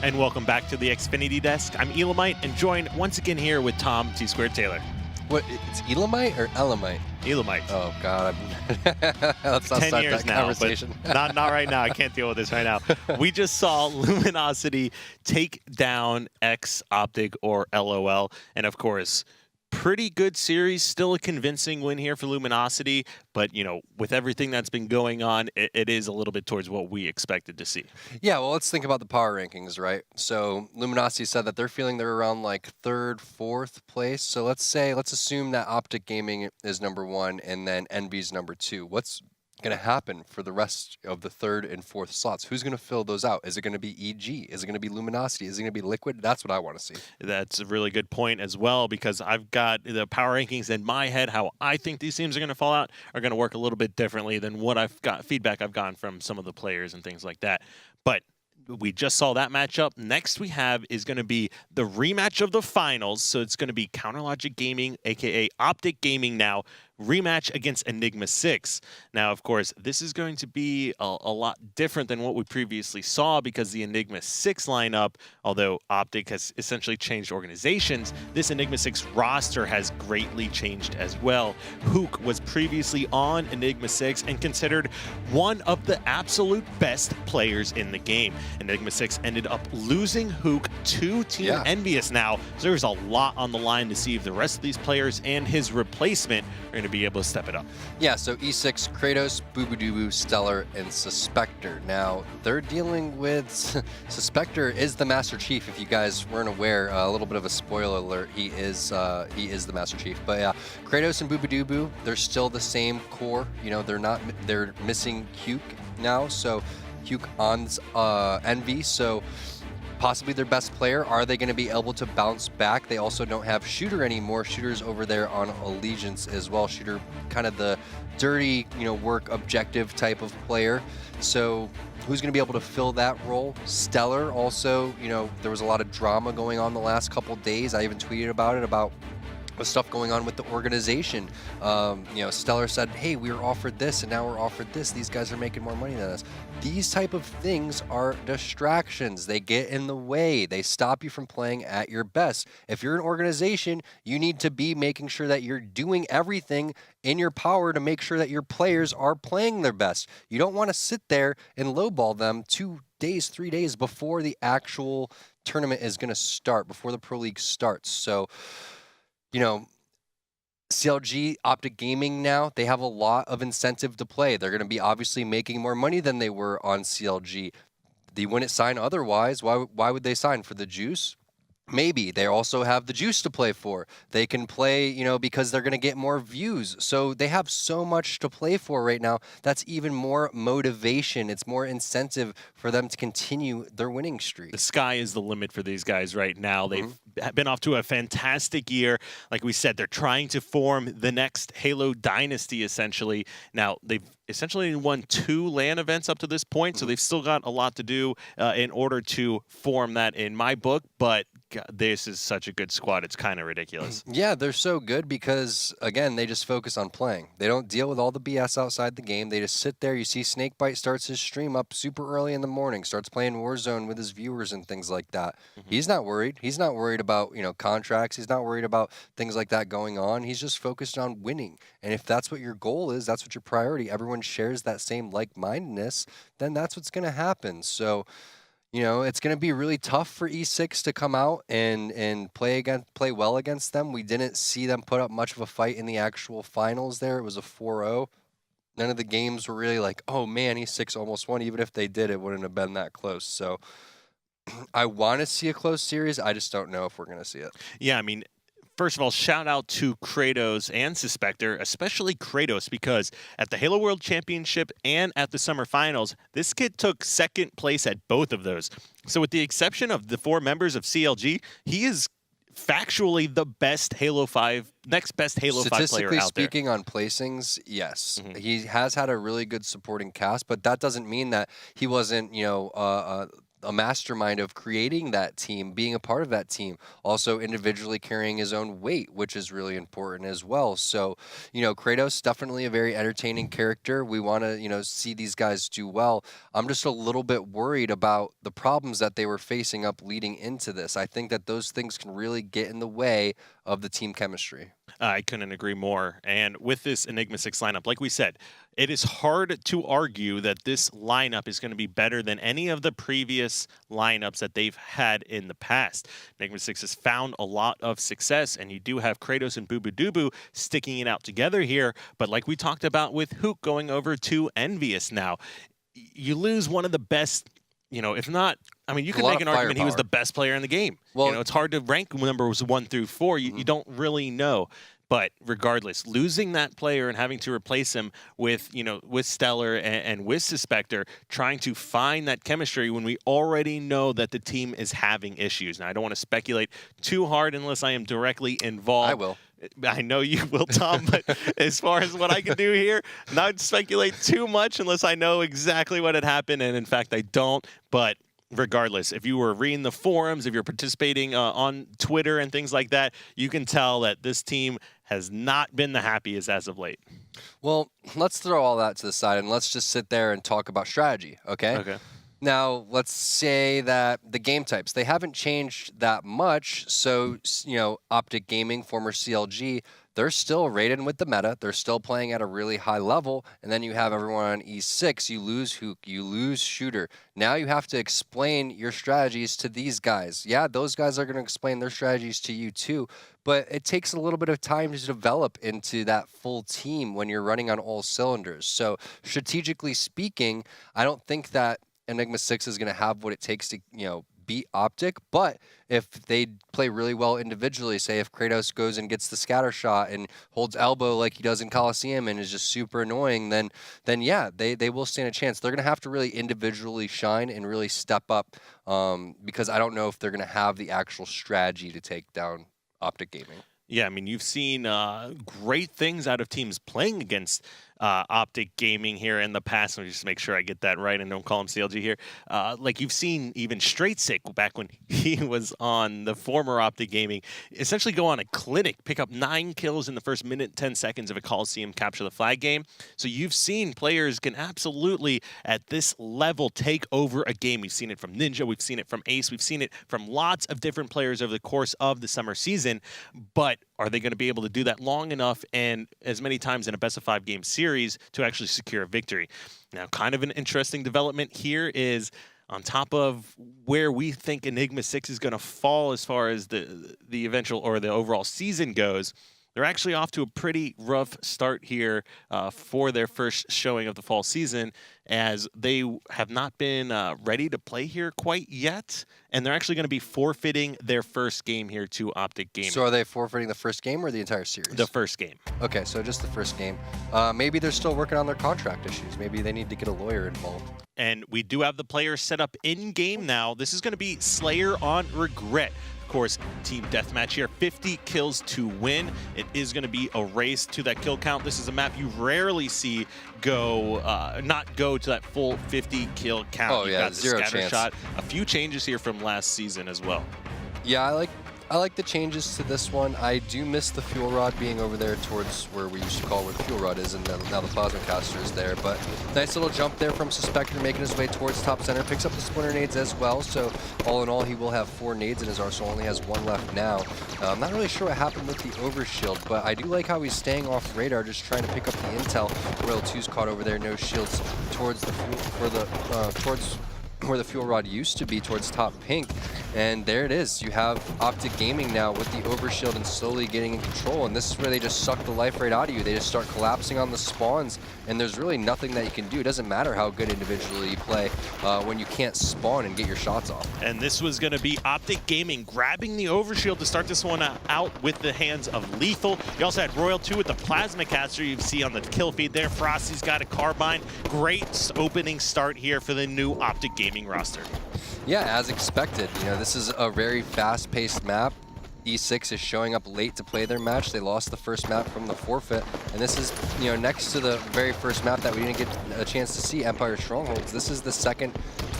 and welcome back to the Xfinity Desk. I'm Elamite, and joined once again here with Tom T-Squared Taylor. What, it's Elamite or Elamite? Elamite. Oh, God. Let's not 10 start years that now, conversation. but not right now. I can't deal with this right now. We just saw Luminosity take down X, Optic, or LOL, and of course, pretty good series, still a convincing win here for Luminosity, but, you know, with everything that's been going on, it is a little bit towards what we expected to see. Yeah, well, let's think about the power rankings, right? So Luminosity said that they're feeling they're around like third, fourth place. So let's assume that Optic Gaming is number 1 and then Envy's number 2. What's going to happen for the rest of the third and fourth slots? Who's going to fill those out? Is it going to be EG? Is it going to be Luminosity? Is it going to be Liquid? That's what I want to see. That's a really good point as well, because I've got the power rankings in my head. How I think these teams are going to fall out are going to work a little bit differently than what feedback I've gotten from some of the players and things like that. But we just saw that matchup. Next we have is going to be the rematch of the finals. So it's going to be Counterlogic Gaming, aka Optic Gaming now, rematch against Enigma6. Now, of course, this is going to be a lot different than what we previously saw, because the Enigma6 lineup, although Optic has essentially changed organizations, this Enigma6 roster has greatly changed as well. Hook was previously on Enigma6 and considered one of the absolute best players in the game. Enigma6 ended up losing Hook to Team Envious now, so there's a lot on the line to see if the rest of these players and his replacement are going to be able to step it up. Yeah, so E6, Kratos, Boobadooboo, Stellar, and Suspector. Now, they're dealing with... Suspector is the Master Chief, if you guys weren't aware. A little bit of a spoiler alert, he is the Master Chief. But yeah, Kratos and Boobadooboo, they're still the same core. You know, they're missing Huke now, so Huke on Envy, so possibly their best player. Are they going to be able to bounce back? They also don't have Shooter anymore. Shooter's over there on Allegiance as well. Shooter, kind of the dirty, work objective type of player. So who's going to be able to fill that role? Stellar also, there was a lot of drama going on the last couple days. I even tweeted about it, about the stuff going on with the organization. Stellar said, hey, we were offered this and now we're offered this. These guys are making more money than us. These type of things are distractions. They get in the way. They stop you from playing at your best. If you're an organization, you need to be making sure that you're doing everything in your power to make sure that your players are playing their best. You don't want to sit there and lowball them 2 days, 3 days before the actual tournament is going to start, before the Pro League starts. So, CLG, Optic Gaming now, they have a lot of incentive to play. They're going to be obviously making more money than they were on CLG. They wouldn't sign otherwise. Why would they sign? For the juice? Maybe. They also have the juice to play for. They can play, because they're going to get more views. So they have so much to play for right now. That's even more motivation. It's more incentive for them to continue their winning streak. The sky is the limit for these guys right now. They've been off to a fantastic year. Like we said, they're trying to form the next Halo dynasty, essentially. Now, they've essentially won 2 LAN events up to this point, so they've still got a lot to do in order to form that in my book, but God, this is such a good squad. It's kind of ridiculous. Yeah, they're so good because, again, they just focus on playing. They don't deal with all the BS outside the game. They just sit there. You see Snakebite starts his stream up super early in the morning, starts playing Warzone with his viewers and things like that. He's not worried. He's not worried about, contracts. He's not worried about things like that going on. He's just focused on winning. And if that's what your goal is, that's what your priority, everyone shares that same like-mindedness, then that's what's going to happen. So, it's going to be really tough for E6 to come out and play well against them. We didn't see them put up much of a fight in the actual finals there. It was a 4-0. None of the games were really like, oh man, E6 almost won. Even if they did, it wouldn't have been that close. So I want to see a close series. I just don't know if we're going to see it. Yeah, I mean, first of all, shout out to Kratos and Suspector, especially Kratos, because at the Halo World Championship and at the Summer Finals, this kid took second place at both of those. So with the exception of the 4 members of CLG, he is factually the best Halo 5, next best Halo 5 player out there. Statistically speaking, on placings, yes. He has had a really good supporting cast, but that doesn't mean that he wasn't, a mastermind of creating that team, being a part of that team, also individually carrying his own weight, which is really important as well. So, Kratos, definitely a very entertaining character. We want to, see these guys do well. I'm just a little bit worried about the problems that they were facing up leading into this. I think that those things can really get in the way of the team chemistry. I couldn't agree more. And with this Enigma6 lineup, like we said, it is hard to argue that this lineup is going to be better than any of the previous lineups that they've had in the past. Enigma6 has found a lot of success, and you do have Kratos and Bubudubu sticking it out together here. But like we talked about with Hook going over to Envious now, you lose one of the best, if not, I mean, you can make an argument he was the best player in the game. Well, it's hard to rank numbers 1 through 4. You don't really know. But regardless, losing that player and having to replace him with, with Stellar and with Suspector, trying to find that chemistry when we already know that the team is having issues. Now, I don't want to speculate too hard unless I am directly involved. I will. I know you will, Tom, but as far as what I can do here, not speculate too much unless I know exactly what had happened, and in fact, I don't. But regardless, if you were reading the forums, if you're participating on Twitter and things like that, you can tell that this team has not been the happiest as of late. Well, let's throw all that to the side and let's just sit there and talk about strategy, okay? Okay. Now, let's say that the game types, they haven't changed that much. So, Optic Gaming, former CLG, they're still rated with the meta. They're still playing at a really high level. And then you have everyone on E6. You lose Hook. You lose Shooter. Now you have to explain your strategies to these guys. Yeah, those guys are going to explain their strategies to you too. But it takes a little bit of time to develop into that full team when you're running on all cylinders. So strategically speaking, I don't think that Enigma6 is going to have what it takes to, beat Optic, but if they play really well individually, say if Kratos goes and gets the scatter shot and holds elbow like he does in Coliseum and is just super annoying, then yeah, they will stand a chance. They're going to have to really individually shine and really step up because I don't know if they're going to have the actual strategy to take down Optic Gaming. Yeah, I mean, you've seen great things out of teams playing against Optic Gaming here in the past. Let me just make sure I get that right and don't call him CLG here. Like you've seen even Straight Sick back when he was on the former Optic Gaming, essentially go on a clinic, pick up 9 kills in the first minute, 10 seconds of a Coliseum capture the flag game. So you've seen players can absolutely, at this level, take over a game. We've seen it from Ninja, we've seen it from Ace, we've seen it from lots of different players over the course of the summer season. But are they going to be able to do that long enough and as many times in a best-of-5 game series to actually secure a victory? Now, kind of an interesting development here is on top of where we think Enigma6 is going to fall as far as the eventual or the overall season goes. They're actually off to a pretty rough start here for their first showing of the fall season, as they have not been ready to play here quite yet, and they're actually going to be forfeiting their first game here to Optic Gaming. So are they forfeiting the first game or the entire series? The first game. Okay, so just the first game. Maybe they're still working on their contract issues. Maybe they need to get a lawyer involved. And we do have the players set up in-game now. This is going to be Slayer on Regret. Of course, team deathmatch here, 50 kills to win. It is going to be a race to that kill count. This is a map you rarely see go, not go to that full 50 kill count. Oh, yeah, got the zero scatter chance. shot. A few changes here from last season as well. Yeah, I like the changes to this one. I do miss the fuel rod being over there towards where we used to call where the fuel rod is, and now the plasma caster is there. But nice little jump there from Suspector, making his way towards top center. Picks up the splinter nades as well. So all in all, he will have 4 nades in his arsenal. Only has 1 left now. I'm not really sure what happened with the overshield, but I do like how he's staying off radar, just trying to pick up the intel. Royal 2's caught over there, no shields towards the towards where the fuel rod used to be, towards top pink. And there it is. You have Optic Gaming now with the overshield and slowly getting in control. And this is where they just suck the life right out of you. They just start collapsing on the spawns, and there's really nothing that you can do. It doesn't matter how good individually you play when you can't spawn and get your shots off. And this was going to be Optic Gaming grabbing the overshield to start this one out with the hands of Lethal. You also had Royal 2 with the plasma caster. You see on the kill feed there, Frosty's got a carbine. Great opening start here for the new Optic Gaming roster. Yeah, as expected. This is a very fast-paced map. E6 is showing up late to play their match. They lost the first map from the forfeit, and this is, next to the very first map that we didn't get a chance to see, Empire Strongholds. This is the second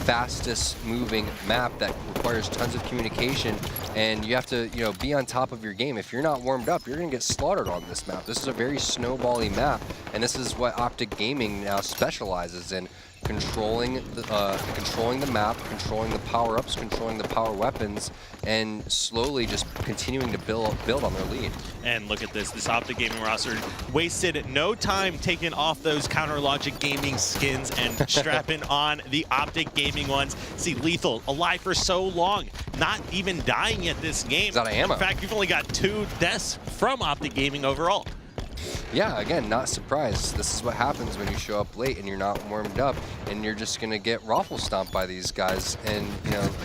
fastest moving map that requires tons of communication, and you have to, be on top of your game. If you're not warmed up, you're going to get slaughtered on this map. This is a very snowbally map, and this is what Optic Gaming now specializes in. Controlling the map, controlling the power-ups, controlling the power weapons, and slowly just continuing to build on their lead. And look at this Optic Gaming roster wasted no time taking off those Counter Logic Gaming skins and strapping on the Optic Gaming ones. See, Lethal alive for so long, not even dying yet this game. He's out of ammo. In fact, you've only got 2 deaths from Optic Gaming overall. Yeah, again, not surprised. This is what happens when you show up late and you're not warmed up, and you're just going to get raffle stomped by these guys. And,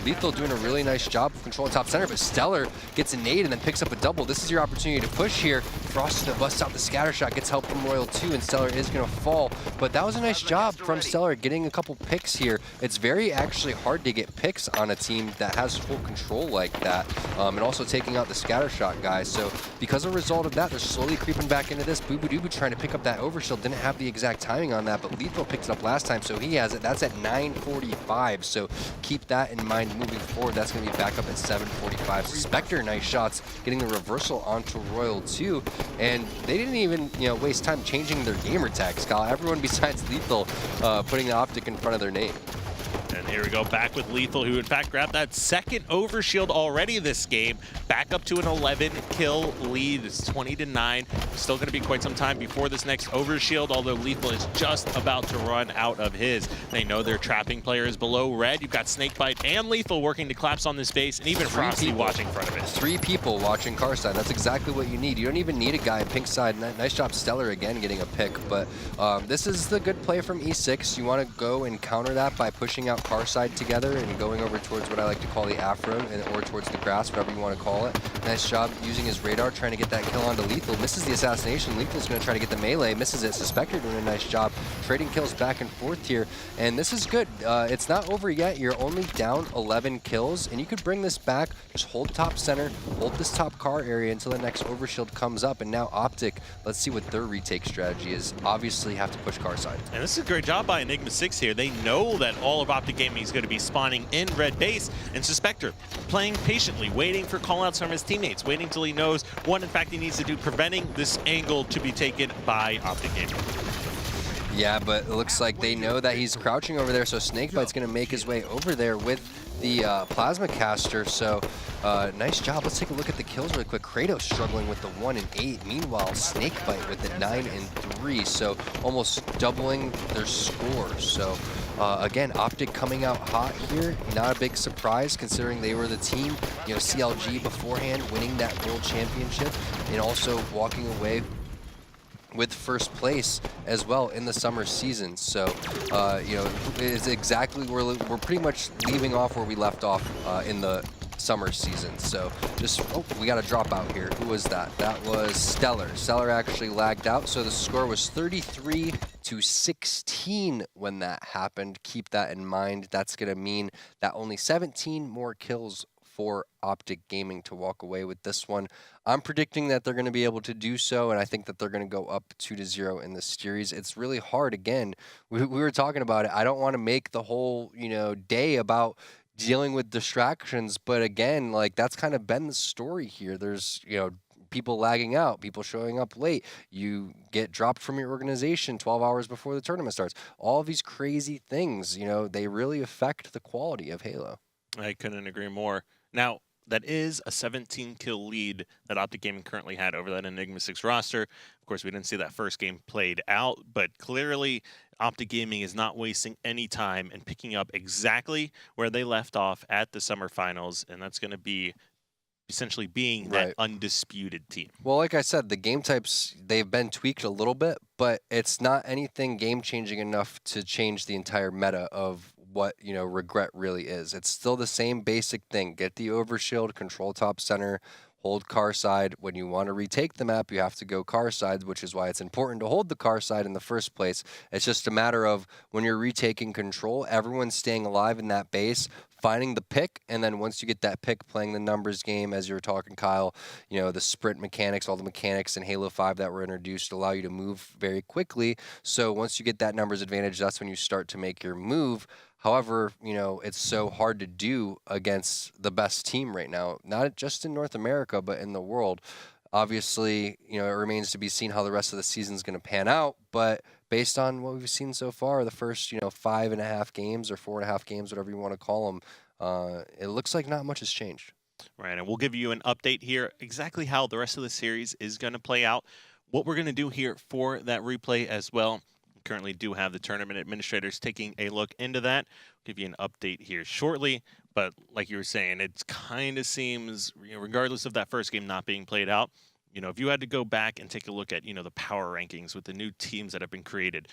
Lethal doing a really nice job of controlling top center, but Stellar gets a nade and then picks up a double. This is your opportunity to push here. Frost busts out the scatter shot, gets help from Royal 2, and Stellar is going to fall. But that was a nice job from Stellar getting a couple picks here. It's very actually hard to get picks on a team that has full control like that, and also taking out the scatter shot guys. So because of a result of that, they're slowly creeping back into this. Boobadooboo trying to pick up that overshield, didn't have the exact timing on that, but Lethal picked it up last time, so he has it. That's at 9:45, so keep that in mind moving forward. That's going to be back up at 7:45. Spectre, nice shots, getting the reversal onto Royal 2, and they didn't even waste time changing their gamer tags, Kyle. Everyone besides Lethal putting the Optic in front of their name. And here we go, back with Lethal, who in fact grabbed that second overshield already this game. Back up to an 11-kill lead. It's 20-9. Still going to be quite some time before this next overshield, although Lethal is just about to run out of his. They know their trapping player is below red. You've got Snakebite and Lethal working to collapse on this base, and even Frosty watching in front of it. 3 people watching car side. That's exactly what you need. You don't even need a guy in pink side. Nice job, Stellar, again, getting a pick. But this is the good play from E6. You want to go and counter that by pushing out car side together and going over towards what I like to call the afro, or towards the grass, whatever you want to call it. Nice job using his radar, trying to get that kill onto Lethal. Misses the assassination. Lethal's going to try to get the melee. Misses it. Suspector doing a nice job trading kills back and forth here. And this is good. It's not over yet. You're only down 11 kills, and you could bring this back. Just hold top center, hold this top car area until the next overshield comes up. And now Optic, let's see what their retake strategy is. Obviously have to push car side. And this is a great job by Enigma6 here. They know that all of Optic Gaming is going to be spawning in red base, and Suspector playing patiently, waiting for callouts from his teammates, waiting till he knows what in fact he needs to do, preventing this angle to be taken by Optic Gaming. Yeah, but it looks like they know that he's crouching over there, so Snakebite's going to make his way over there with the Plasma Caster, so nice job. Let's take a look at the kills really quick. Kratos struggling with the 1 and 8. Meanwhile, Snakebite with the 9 and 3, so almost doubling their score. So again, Optic coming out hot here. Not a big surprise considering they were the team, CLG beforehand, winning that World Championship, and also walking away with first place as well in the summer season. So, it's exactly, we're pretty much leaving off where we left off in the summer season. So just, we got a dropout here. Who was that? That was Stellar. Stellar actually lagged out. So the score was 33-16 when that happened. Keep that in mind. That's going to mean that only 17 more kills for Optic Gaming to walk away with this one. I'm predicting that they're going to be able to do so, and I think that they're going to go up 2-0 in this series. It's really hard. Again, we were talking about it. I don't want to make the whole, day about dealing with distractions, but again, like, that's kind of been the story here. There's, people lagging out, people showing up late, you get dropped from your organization 12 hours before the tournament starts. All of these crazy things, they really affect the quality of Halo. I couldn't agree more. Now, that is a 17-kill lead that Optic Gaming currently had over that Enigma6 roster. Of course, we didn't see that first game played out, but clearly Optic Gaming is not wasting any time and picking up exactly where they left off at the summer finals, and that's going to be essentially being that undisputed team. Well, like I said, the game types, they've been tweaked a little bit, but it's not anything game-changing enough to change the entire meta of what, regret really is. It's still the same basic thing. Get the overshield, control top center, hold car side. When you want to retake the map, you have to go car side, which is why it's important to hold the car side in the first place. It's just a matter of when you're retaking control, everyone's staying alive in that base, finding the pick, and then once you get that pick, playing the numbers game, as you were talking, Kyle, you know, the sprint mechanics, all the mechanics in Halo 5 that were introduced allow you to move very quickly. So once you get that numbers advantage, that's when you start to make your move. However, you know, it's so hard to do against the best team right now, not just in North America, but in the world. Obviously, you know, it remains to be seen how the rest of the season is going to pan out, but based on what we've seen so far, the first, you know, 5.5 games or 4.5 games, whatever you want to call them, it looks like not much has changed. Right, and we'll give you an update here exactly how the rest of the series is going to play out. What we're going to do here for that replay as well. We currently do have the tournament administrators taking a look into that. We'll give you an update here shortly. But like you were saying, it kind of seems, you know, regardless of that first game not being played out, you know, if you had to go back and take a look at, you know, the power rankings with the new teams that have been created,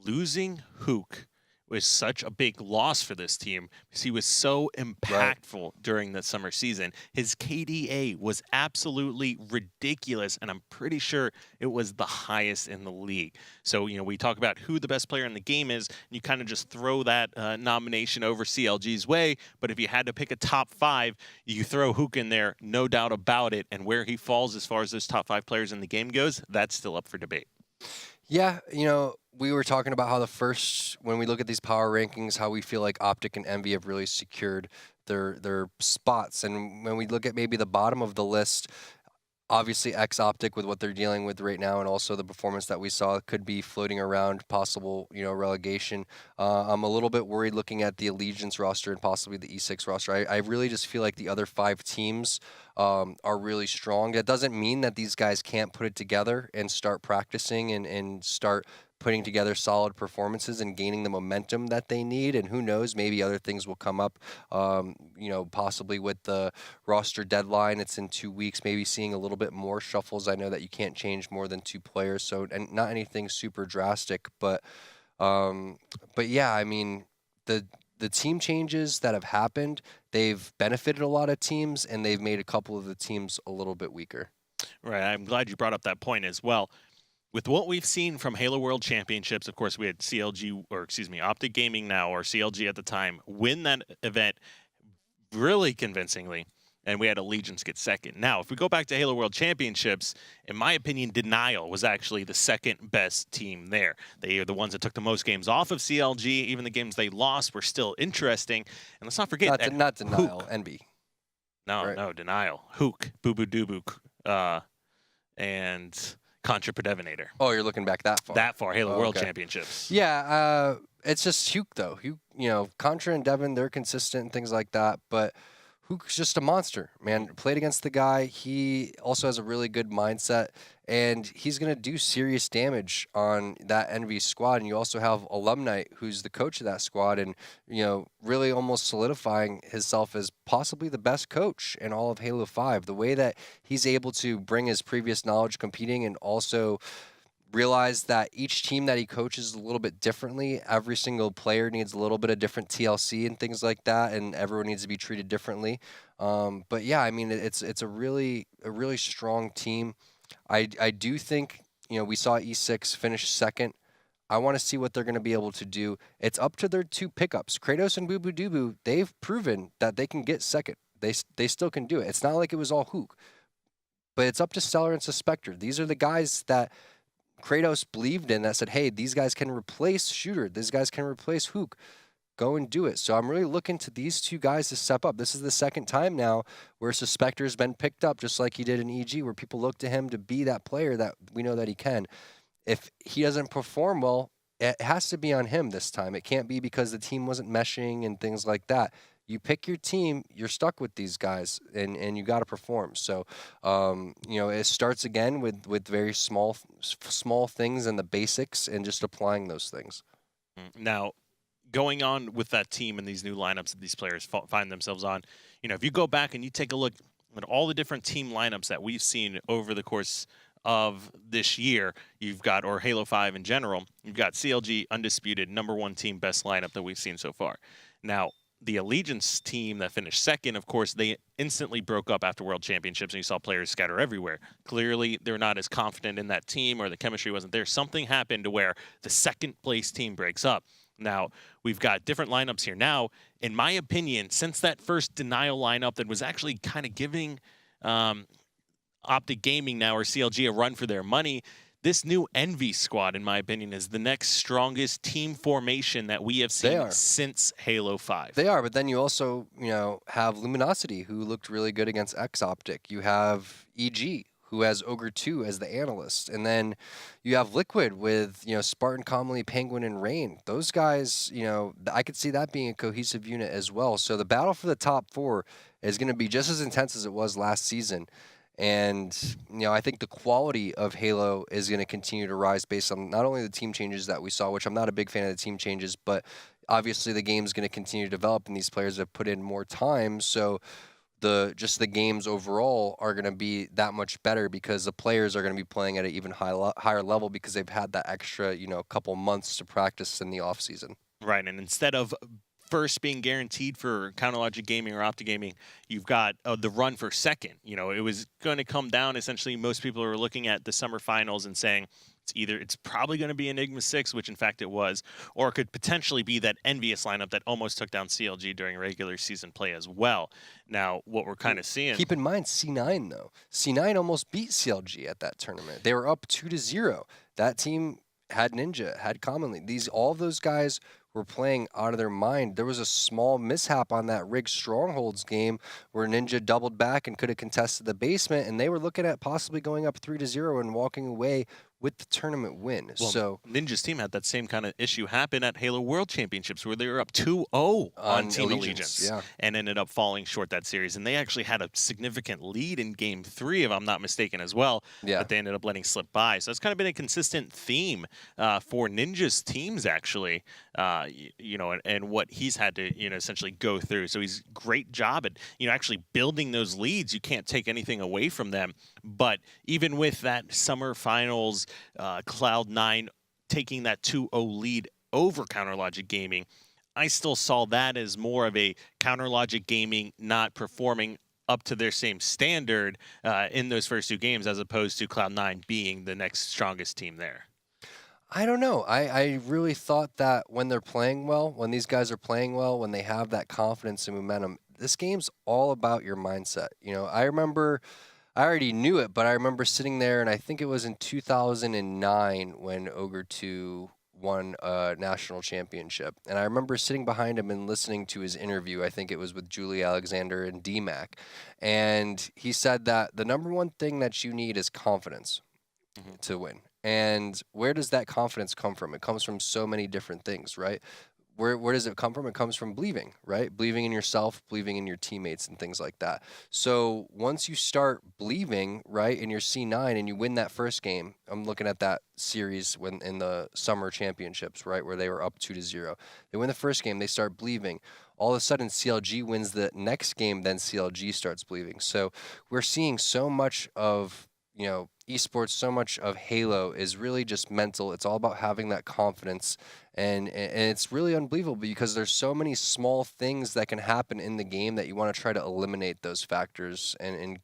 losing Hook was such a big loss for this team because he was so impactful during the summer season. His KDA was absolutely ridiculous, and I'm pretty sure it was the highest in the league. So, you know, we talk about who the best player in the game is, and you kind of just throw that nomination over CLG's way. But if you had to pick a top 5, you throw Hook in there, no doubt about it. And where he falls as far as those top 5 players in the game goes, that's still up for debate. Yeah, you know, we were talking about how when we look at these power rankings, how we feel like Optic and Envy have really secured their spots. And when we look at maybe the bottom of the list, obviously Optic with what they're dealing with right now, and also the performance that we saw could be floating around possible, you know, relegation. I'm a little bit worried looking at the Allegiance roster and possibly the E6 roster. I really just feel like the other 5 teams are really strong. That doesn't mean that these guys can't put it together and start practicing and start putting together solid performances and gaining the momentum that they need. And who knows, maybe other things will come up, you know, possibly with the roster deadline. It's in 2 weeks, maybe seeing a little bit more shuffles. I know that you can't change more than 2 players, so and not anything super drastic. But yeah, I mean, the team changes that have happened, they've benefited a lot of teams, and they've made a couple of the teams a little bit weaker. Right, I'm glad you brought up that point as well. With what we've seen from Halo World Championships, of course, we had CLG, or excuse me, Optic Gaming now, or CLG at the time, win that event really convincingly, and we had Allegiance get second. Now, if we go back to Halo World Championships, in my opinion, Denial was actually the second best team there. They are the ones that took the most games off of CLG. Even the games they lost were still interesting. And let's not forget not Denial, Hook. NB. No, right. No, Denial. Hook, Boo Boo Doo and Contra Predevinator. Oh, you're looking back that far. That far, Halo World Championships. Yeah, it's just Hook, though. You know, Contra and Devin, they're consistent and things like that, but Hook's just a monster, man. Played against the guy. He also has a really good mindset, and he's going to do serious damage on that Envy squad. And you also have Alumni, who's the coach of that squad, and, you know, really almost solidifying himself as possibly the best coach in all of Halo 5. The way that he's able to bring his previous knowledge competing and also realize that each team that he coaches is a little bit differently. Every single player needs a little bit of different TLC and things like that, and everyone needs to be treated differently. But yeah, I mean, it's a really strong team. I do think, you know, we saw E6 finish second. I want to see what they're going to be able to do. It's up to their 2 pickups. Kratos and Boo Boo Doo, they've proven that they can get second. They still can do it. It's not like it was all Hook. But it's up to Stellar and Suspector. These are the guys that Kratos believed in, that said, hey, these guys can replace Shooter. These guys can replace Hook. Go and do it. So I'm really looking to these 2 guys to step up. This is the second time now where Suspector's been picked up, just like he did in EG, where people look to him to be that player that we know that he can. If he doesn't perform well, it has to be on him this time. It can't be because the team wasn't meshing and things like that. You pick your team, you're stuck with these guys, and you got to perform. So, you know, it starts again with very small things and the basics and just applying those things. Now, going on with that team and these new lineups that these players find themselves on, you know, if you go back and you take a look at all the different team lineups that we've seen over the course of this year, you've got, or Halo 5 in general, you've got CLG undisputed #1 team, best lineup that we've seen so far. Now, the Allegiance team that finished second, of course, they instantly broke up after World Championships, and you saw players scatter everywhere. Clearly, they're not as confident in that team, or the chemistry wasn't there. Something happened to where the second-place team breaks up. Now, we've got different lineups here. Now, in my opinion, since that first denial lineup that was actually kind of giving Optic Gaming now or CLG a run for their money, this new Envy squad, in my opinion, is the next strongest team formation that we have seen since Halo 5. They are, but then you also, have Luminosity, who looked really good against Optic. You have EG, who has Ogre 2 as the analyst. And then you have Liquid with, Spartan, Commonly, Penguin, and Rain. Those guys, I could see that being a cohesive unit as well. So the battle for the top 4 is going to be just as intense as it was last season. And, I think the quality of Halo is going to continue to rise based on not only the team changes that we saw, which I'm not a big fan of the team changes, but obviously the game's going to continue to develop and these players have put in more time. So the games overall are going to be that much better because the players are going to be playing at an even higher level because they've had that extra, couple months to practice in the off season. Right, and instead of first being guaranteed for Counterlogic Gaming or Optic Gaming, you've got the run for second. It was going to come down, essentially, most people are looking at the summer finals and saying it's probably going to be Enigma6, which in fact it was, or it could potentially be that Envious lineup that almost took down CLG during regular season play as well. Now, what we're kind of seeing... Keep in mind, C9, though. C9 almost beat CLG at that tournament. They were up 2-0. That team had Ninja, had Commonly. All of those guys were playing out of their mind. There was a small mishap on that Rig Strongholds game where Ninja doubled back and could have contested the basement, and they were looking at possibly going up 3-0 and walking away with the tournament win. Well, so Ninja's team had that same kind of issue happen at Halo World Championships where they were up 2-0 on Team Allegiance and ended up falling short that series. And they actually had a significant lead in Game 3, if I'm not mistaken, as well, that they ended up letting slip by. So it's kind of been a consistent theme for Ninja's teams, actually, and what he's had to, essentially go through. So he's great job at, actually building those leads. You can't take anything away from them. But even with that summer finals, Cloud9 taking that 2-0 lead over Counterlogic Gaming, I still saw that as more of a Counterlogic Gaming not performing up to their same standard in those first 2 games, as opposed to Cloud9 being the next strongest team there. I don't know. I really thought that when they're playing well, when these guys are playing well, when they have that confidence and momentum, this game's all about your mindset. I remember... I already knew it, but I remember sitting there, and I think it was in 2009 when Ogre 2 won a national championship. And I remember sitting behind him and listening to his interview. I think it was with Julie Alexander and DMAC. And he said that the number one thing that you need is confidence to win. And where does that confidence come from? It comes from so many different things, right? Where does it come from? It comes from believing, right? Believing in yourself, believing in your teammates and things like that. So once you start believing, right, in your C9 and you win that first game, I'm looking at that series when in the summer championships, right, where they were up 2-0. They win the first game, they start believing. All of a sudden, CLG wins the next game, then CLG starts believing. So we're seeing so much of, esports, so much of Halo is really just mental. It's all about having that confidence. And it's really unbelievable because there's so many small things that can happen in the game that you want to try to eliminate those factors and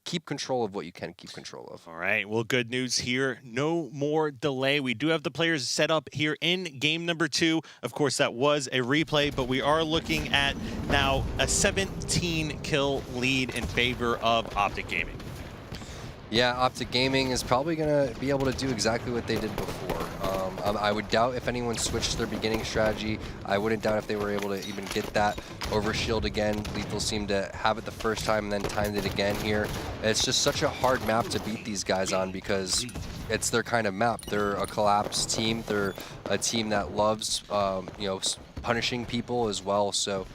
keep control of what you can keep control of. All right. Well, good news here. No more delay. We do have the players set up here in game number 2. Of course, that was a replay, but we are looking at now a 17-kill lead in favor of Optic Gaming. Yeah, Optic Gaming is probably going to be able to do exactly what they did before. I would doubt if anyone switched their beginning strategy. I wouldn't doubt if they were able to even get that overshield again. Lethal seemed to have it the first time and then timed it again here. It's just such a hard map to beat these guys on because it's their kind of map. They're a collapsed team. They're a team that loves, punishing people as well. So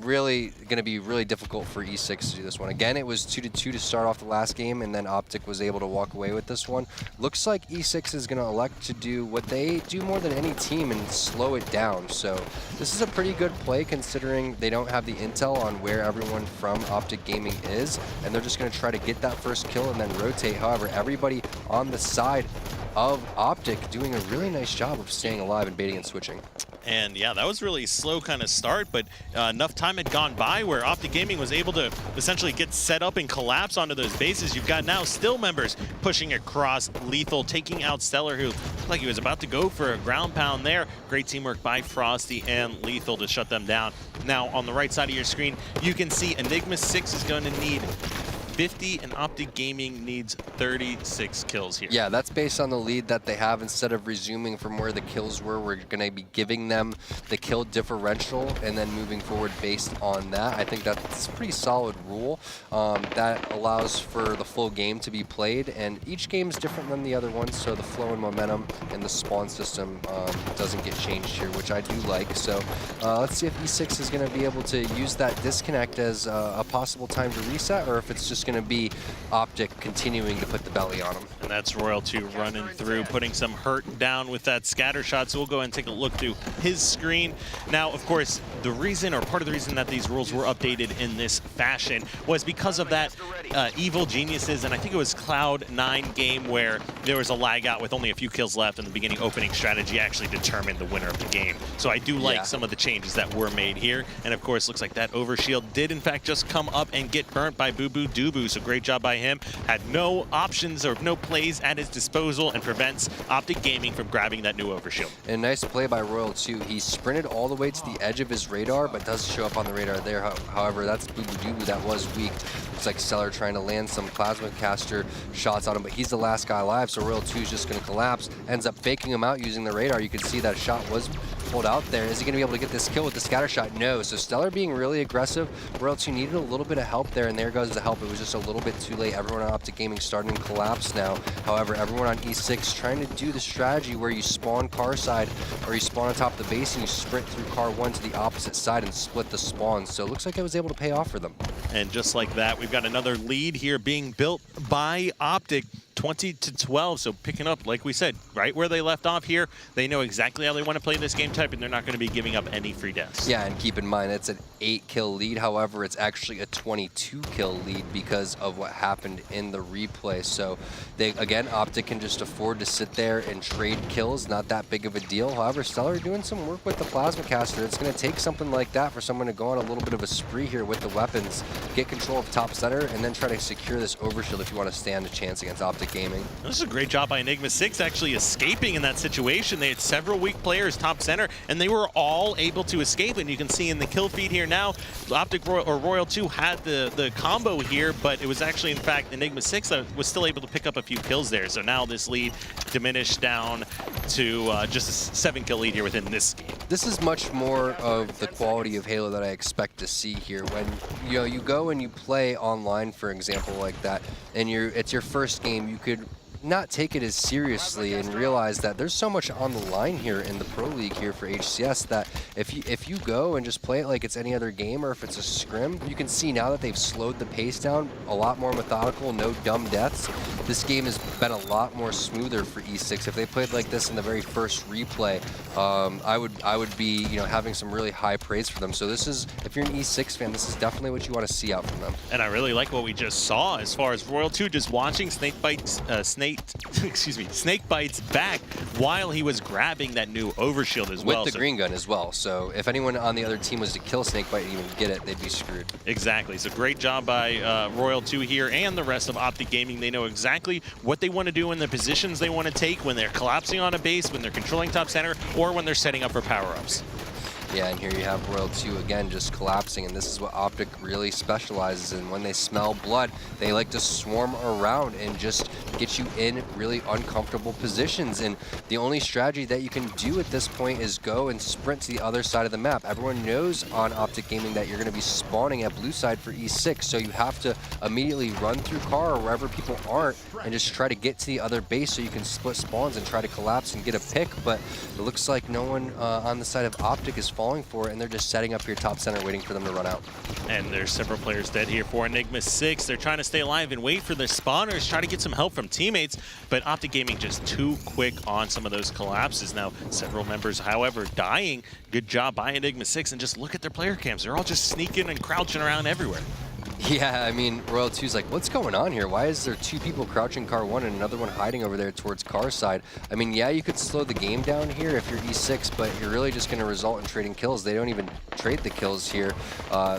really going to be really difficult for E6 to do this one. Again, it was 2-2 to start off the last game, and then Optic was able to walk away with this one. Looks like E6 is going to elect to do what they do more than any team and slow it down. So this is a pretty good play considering they don't have the intel on where everyone from Optic Gaming is, and they're just going to try to get that first kill and then rotate. However, everybody on the side of Optic doing a really nice job of staying alive and baiting and switching. And yeah, that was really slow kind of start, but enough time had gone by where Optic Gaming was able to essentially get set up and collapse onto those bases. You've got now Still members pushing across Lethal, taking out Stellar, who looked like he was about to go for a ground pound there. Great teamwork by Frosty and Lethal to shut them down. Now, on the right side of your screen, you can see Enigma6 is going to need 50 and Optic Gaming needs 36 kills here. Yeah, that's based on the lead that they have. Instead of resuming from where the kills were, we're going to be giving them the kill differential and then moving forward based on that. I think that's a pretty solid rule that allows for the full game to be played, and each game is different than the other one, so the flow and momentum and the spawn system doesn't get changed here, which I do like. So let's see if E6 is going to be able to use that disconnect as a possible time to reset, or if it's just going to be Optic continuing to put the belly on him. And that's Royal 2 running through, putting some hurt down with that scatter shot. So we'll go ahead and take a look through his screen. Now, of course, the reason, or part of the reason that these rules were updated in this fashion was because of that Evil Geniuses, and I think it was Cloud9 game where there was a lag out with only a few kills left, and the beginning opening strategy actually determined the winner of the game. So I do like some of the changes that were made here. And of course, looks like that overshield did in fact just come up and get burnt by Boo Boo Doo Boo. So great job by him. Had no options or no plays at his disposal and prevents Optic Gaming from grabbing that new overshield. And nice play by Royal 2. He sprinted all the way to the edge of his radar, but doesn't show up on the radar there. However, that's Boo Boo Doo Boo that was weak. Looks like Stellar trying to land some plasma caster shots on him, but he's the last guy alive, so Royal 2 is just going to collapse. Ends up faking him out using the radar. You can see that shot was pulled out there. Is he going to be able to get this kill with the scatter shot? No. So Stellar being really aggressive. Royal 2 needed a little bit of help there, and there goes the help. It was just a little bit too late. Everyone on Optic Gaming starting to collapse now. However, everyone on E6 trying to do the strategy where you spawn car side, or you spawn on top of the base and you sprint through car 1 to the opposite side and split the spawn. So it looks like it was able to pay off for them. And just like that, we've got another lead here being built by Optic. 20-12, so picking up, like we said, right where they left off here. They know exactly how they want to play this game type, and they're not going to be giving up any free deaths. Yeah, and keep in mind, it's an 8-kill lead. However, it's actually a 22-kill lead because of what happened in the replay. So, again, Optic can just afford to sit there and trade kills. Not that big of a deal. However, Stellar doing some work with the plasma caster. It's going to take something like that for someone to go on a little bit of a spree here with the weapons, get control of top center, and then try to secure this overshield if you want to stand a chance against Optic Gaming. This is a great job by Enigma6 actually escaping in that situation. They had several weak players top center, and they were all able to escape. And you can see in the kill feed here now, Optic Royal 2 had the combo here, but it was actually, in fact, Enigma6 that was still able to pick up a few kills there. So now this lead diminished down to just a 7-kill lead here within this game. This is much more of the quality of Halo that I expect to see here. When you go and you play online, for example, like that, and it's your first game, you could not take it as seriously and realize that there's so much on the line here in the Pro League here for HCS that if you go and just play it like it's any other game, or if it's a scrim, you can see now that they've slowed the pace down, a lot more methodical, no dumb deaths. This game has been a lot more smoother for E6. If they played like this in the very first replay, I would be having some really high praise for them. So this is, if you're an E6 fan, this is definitely what you want to see out from them. And I really like what we just saw as far as Royal 2 just watching Snakebites back while he was grabbing that new overshield as well. With the green gun as well. So if anyone on the other team was to kill Snakebite and even get it, they'd be screwed. Exactly. So great job by Royal 2 here and the rest of Optic Gaming. They know exactly what they want to do in the positions they want to take when they're collapsing on a base, when they're controlling top center, or when they're setting up for power-ups. Yeah, and here you have Royal 2 again just collapsing, and this is what Optic really specializes in. When they smell blood, they like to swarm around and just get you in really uncomfortable positions. And the only strategy that you can do at this point is go and sprint to the other side of the map. Everyone knows on Optic Gaming that you're going to be spawning at blue side for E6, so you have to immediately run through car or wherever people aren't and just try to get to the other base so you can split spawns and try to collapse and get a pick. But it looks like no one on the side of Optic is falling for it, and they're just setting up here top center waiting for them to run out. And there's several players dead here for Enigma6. They're trying to stay alive and wait for their spawners, try to get some help from teammates, but Optic Gaming just too quick on some of those collapses. Now, several members, however, dying. Good job by Enigma6, and just look at their player cams. They're all just sneaking and crouching around everywhere. Yeah, I mean, Royal 2's like, what's going on here? Why is there two people crouching car 1 and another one hiding over there towards car side? I mean, yeah, you could slow the game down here if you're E6, but you're really just going to result in trading kills. They don't even trade the kills here.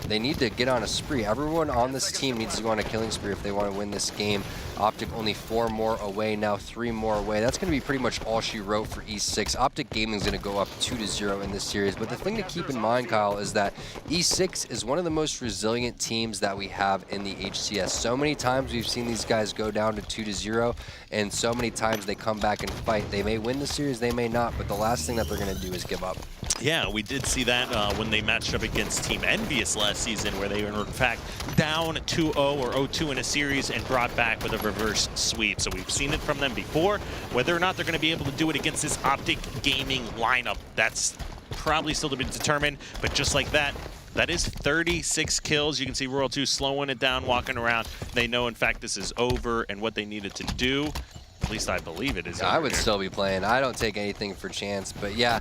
They need to get on a spree. Everyone on this team needs to go on a killing spree if they want to win this game. Optic only 4 more away, now 3 more away. That's going to be pretty much all she wrote for E6. Optic Gaming is going to go up 2-0 in this series. But the thing to keep in mind, Kyle, is that E6 is one of the most resilient teams that we have in the HCS. So many times we've seen these guys go down to 2-0, and so many times they come back and fight. They may win the series, they may not, but the last thing that they're going to do is give up. Yeah, we did see that when they matched up against Team Envious last season, where they were in fact down 2-0 or 0-2 in a series and brought back with a reverse sweep. So we've seen it from them before. Whether or not they're going to be able to do it against this Optic Gaming lineup, that's probably still to be determined. But just like that, that is 36 kills. You can see Royal 2 slowing it down, walking around. They know, in fact, this is over and what they needed to do. At least I believe it is over. I would here. still be playing. I don't take anything for chance. But yeah,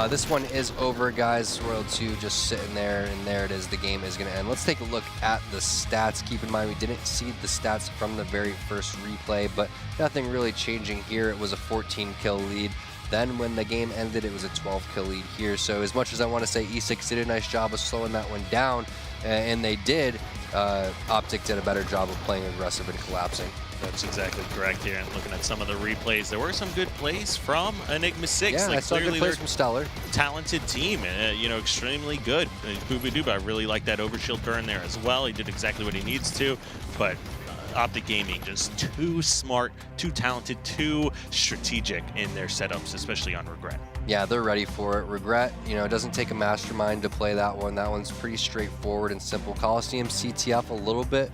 this one is over, guys. Royal 2 just sitting there, and there it is. The game is going to end. Let's take a look at the stats. Keep in mind, we didn't see the stats from the very first replay, but nothing really changing here. It was a 14-kill lead. Then when the game ended, it was a 12-kill lead here. So as much as I want to say E6 did a nice job of slowing that one down, and they did, Optic did a better job of playing aggressive and collapsing. That's exactly correct here. And looking at some of the replays, there were some good plays from Enigma6. Yeah, like, I saw good clearly plays from Stellar. Talented team, you know, extremely good. Booba I really like that overshield burn there as well. He did exactly what he needs to, but Optic Gaming just too smart, too talented, too strategic in their setups, especially on Regret. Yeah, they're ready for it. Regret, you know, it doesn't take a mastermind to play that one. That one's pretty straightforward and simple. Coliseum CTF a little bit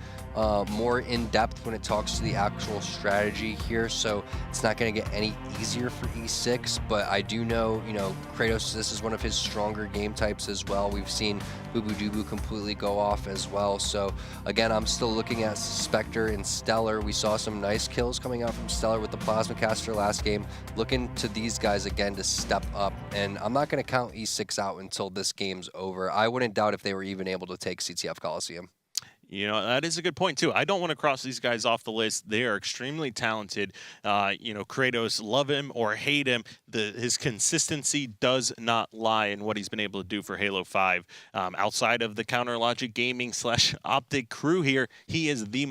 more in-depth when it talks to the actual strategy here, so it's not going to get any easier for E6, but I do know, you know, Kratos, this is one of his stronger game types as well. We've seen Boo completely go off as well, so again, I'm still looking at Spectre and Stellar. We saw some nice kills coming out from Stellar with the Plasma Caster last game. Looking to these guys again to step up, and I'm not going to count E6 out until this game's over. I wouldn't doubt if they were even able to take CTF Coliseum. You know, that is a good point, too. I don't want to cross these guys off the list. They are extremely talented. You know, Kratos, love him or hate him, his consistency does not lie in what he's been able to do for Halo 5. Outside of the Counter Logic Gaming / Optic crew here, he is the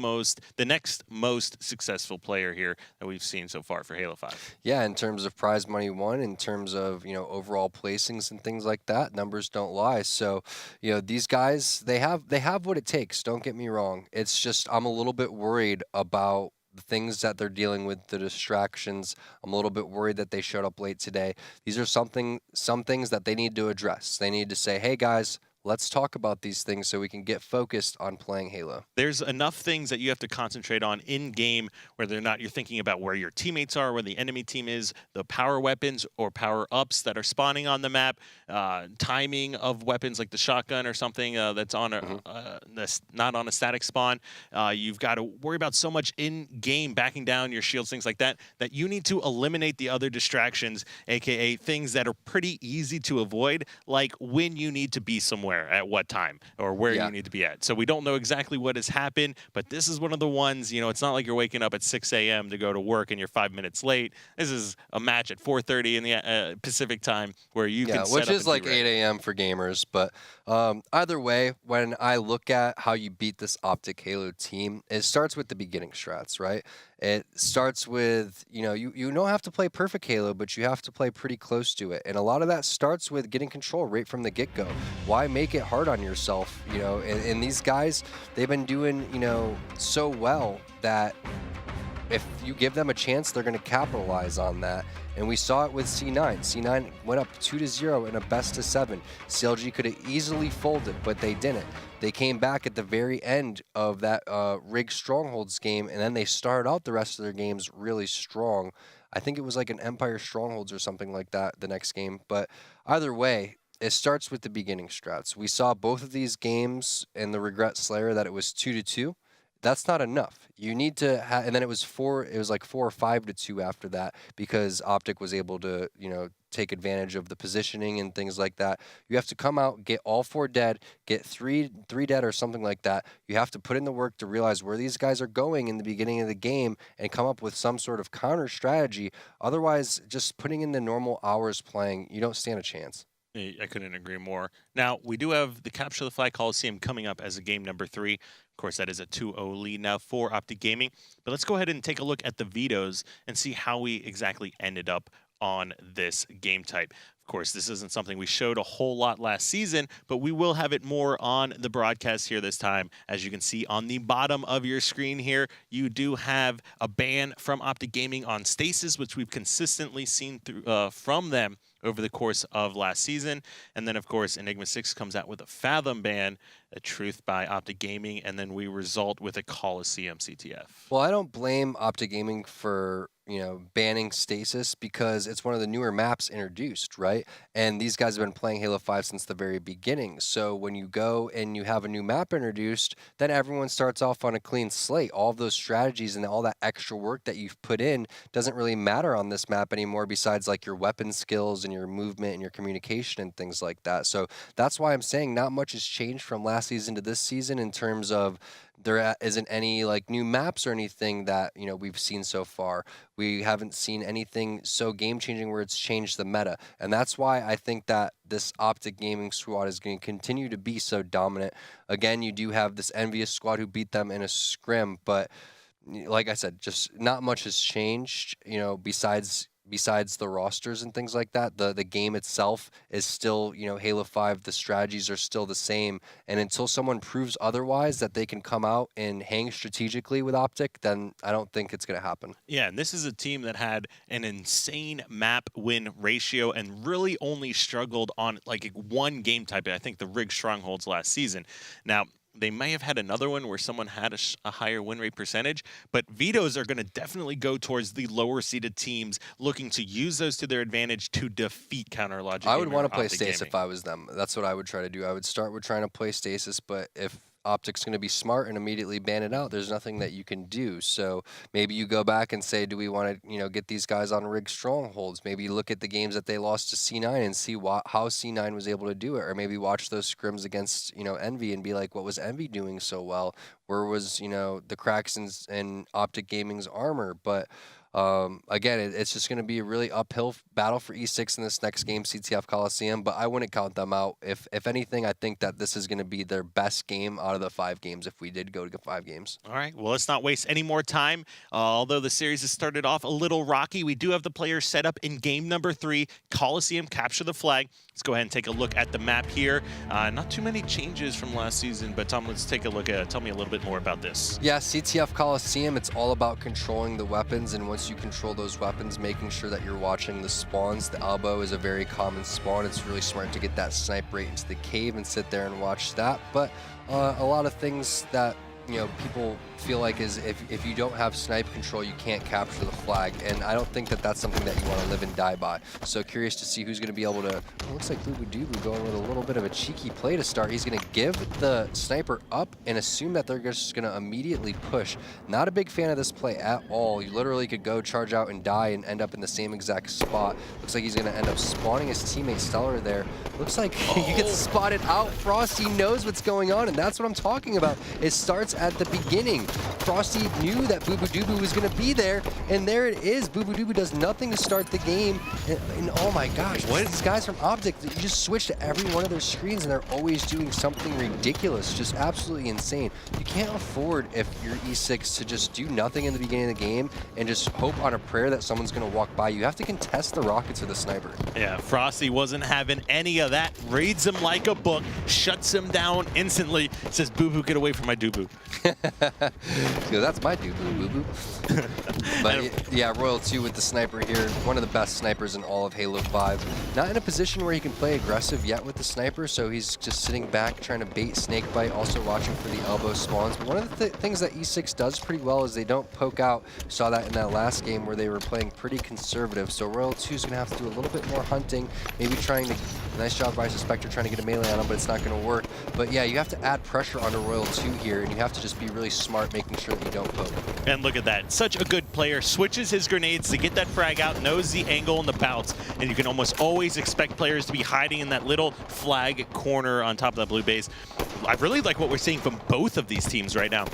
next most successful player here that we've seen so far for Halo 5. Yeah, in terms of prize money won, in terms of, you know, overall placings and things like that, numbers don't lie. So, you know, these guys, they have what it takes. Don't get me wrong. It's just I'm a little bit worried about the things that they're dealing with, the distractions. I'm a little bit worried that they showed up late today. These are some things that they need to address. They need to say, hey guys, let's talk about these things so we can get focused on playing Halo. There's enough things that you have to concentrate on in-game, whether or not you're thinking about where your teammates are, where the enemy team is, the power weapons or power-ups that are spawning on the map, timing of weapons like the shotgun or something that's on that's not on a static spawn. You've got to worry about so much in-game, backing down your shields, things like that, that you need to eliminate the other distractions, aka things that are pretty easy to avoid, like when you need to be somewhere at what time or where you need to be at. So we don't know exactly what has happened, but this is one of the ones, you know, it's not like you're waking up at 6 a.m. to go to work and you're 5 minutes late. This is a match at 4:30 in the Pacific time where you can set which up is like 8 a.m. for gamers. But either way, when I look at how you beat this Optic Halo team, it starts with the beginning strats, right? It starts with, you know, you don't have to play perfect Halo, but you have to play pretty close to it. And a lot of that starts with getting control right from the get-go. Why make it hard on yourself, you know? And these guys, they've been doing, you know, so well that if you give them a chance, they're going to capitalize on that. And we saw it with C9. C9 went up 2-0 in a best-of-7. CLG could have easily folded, but they didn't. They came back at the very end of that Rig Strongholds game, and then they started out the rest of their games really strong. I think it was like an Empire Strongholds or something like that the next game. But either way, it starts with the beginning strats. We saw both of these games in the Regret Slayer that it was 2-2. That's not enough. You need to and then it was like 4 or 5-2 after that because Optic was able to, you know, take advantage of the positioning and things like that. You have to come out, get all 4 dead, get three dead or something like that. You have to put in the work to realize where these guys are going in the beginning of the game and come up with some sort of counter strategy. Otherwise, just putting in the normal hours playing, you don't stand a chance. I couldn't agree more. Now, we do have the Capture the Flag Coliseum coming up as a game number 3. Of course, that is a 2-0 lead now for Optic Gaming. But let's go ahead and take a look at the vetoes and see how we exactly ended up on this game type. Of course, this isn't something we showed a whole lot last season, but we will have it more on the broadcast here this time. As you can see on the bottom of your screen here, you do have a ban from Optic Gaming on Stasis, which we've consistently seen through, from them over the course of last season. And then, of course, Enigma6 comes out with a Fathom ban, a Truth by Optic Gaming, and then we result with a Coliseum CTF. Well, I don't blame Optic Gaming for, banning Stasis because it's one of the newer maps introduced, right? And these guys have been playing Halo 5 since the very beginning. So when you go and you have a new map introduced, then everyone starts off on a clean slate. All of those strategies and all that extra work that you've put in doesn't really matter on this map anymore, besides like your weapon skills and your movement and your communication and things like that. So that's why I'm saying not much has changed from last season to this season in terms of there isn't any like new maps or anything that we've seen so far. We haven't seen anything so game-changing where it's changed the meta, and that's why I think that this Optic Gaming squad is going to continue to be so dominant. Again, you do have this envious squad who beat them in a scrim, but like I said, just not much has changed. Besides the rosters and things like that, the game itself is still, Halo 5, the strategies are still the same. And until someone proves otherwise that they can come out and hang strategically with Optic, then I don't think it's going to happen. Yeah, and this is a team that had an insane map win ratio and really only struggled on like one game type, I think the Rig Strongholds last season. Now, they may have had another one where someone had a higher win rate percentage, but vetoes are going to definitely go towards the lower-seeded teams looking to use those to their advantage to defeat Counter Logic. I would want to play Stasis if I was them. That's what I would try to do. I would start with trying to play Stasis, but if Optic's going to be smart and immediately ban it out, there's nothing that you can do. So maybe you go back and say, do we want to, get these guys on Rig Strongholds? Maybe you look at the games that they lost to C9 and see how C9 was able to do it. Or maybe watch those scrims against, Envy and be like, what was Envy doing so well? Where was, the cracks in Optic Gaming's armor? But again, it's just going to be a really uphill battle for E6 in this next game, CTF Coliseum, but I wouldn't count them out. If anything, I think that this is going to be their best game out of the 5 games if we did go to 5 games. All right, well, let's not waste any more time. Although the series has started off a little rocky, we do have the players set up in game number 3, Coliseum Capture the Flag. Let's go ahead and take a look at the map here. Not too many changes from last season, but Tom, let's take a look at it. Tell me a little bit more about this. Yeah, CTF Coliseum, it's all about controlling the weapons, and once you control those weapons, making sure that you're watching the spawns. The elbow is a very common spawn. It's really smart to get that snipe right into the cave and sit there and watch that. But a lot of things that people feel like is if you don't have snipe control, you can't capture the flag, and I don't think that that's something that you want to live and die by. So curious to see who's going to be able to. It looks like Bubudubu going with a little bit of a cheeky play to start. He's going to give the sniper up and assume that they're just going to immediately push. Not a big fan of this play at all. You literally could go charge out and die and end up in the same exact spot. Looks like he's going to end up spawning his teammate Stellar there. Looks like he gets spotted out. Frosty knows what's going on, and that's what I'm talking about. It starts at the beginning. Frosty knew that Bubudubu was going to be there, and there it is. Bubudubu does nothing to start the game, and oh my gosh, what? These guys from Optic, you just switch to every one of their screens, and they're always doing something ridiculous, just absolutely insane. You can't afford, if you're E6, to just do nothing in the beginning of the game and just hope on a prayer that someone's going to walk by. You have to contest the rockets with a sniper. Yeah, Frosty wasn't having any of that. Reads him like a book, shuts him down instantly, says, "Boo-boo, get away from my doo-boo." So that's my doo-boo, boo-boo. But yeah, Royal 2 with the sniper here. One of the best snipers in all of Halo 5. Not in a position where he can play aggressive yet with the sniper, so he's just sitting back trying to bait snakebite, also watching for the elbow spawns. But one of the things that E6 does pretty well is they don't poke out. Saw that in that last game where they were playing pretty conservative. So Royal 2 is going to have to do a little bit more hunting, maybe trying to Nice job by Suspector trying to get a melee on him, but it's not going to work. But yeah, you have to add pressure onto Royal 2 here, and you have to just be really smart making sure that you don't poke. And look at that. Such a good player. Switches his grenades to get that frag out, knows the angle and the bounce, and you can almost always expect players to be hiding in that little flag corner on top of that blue base. I really like what we're seeing from both of these teams right now.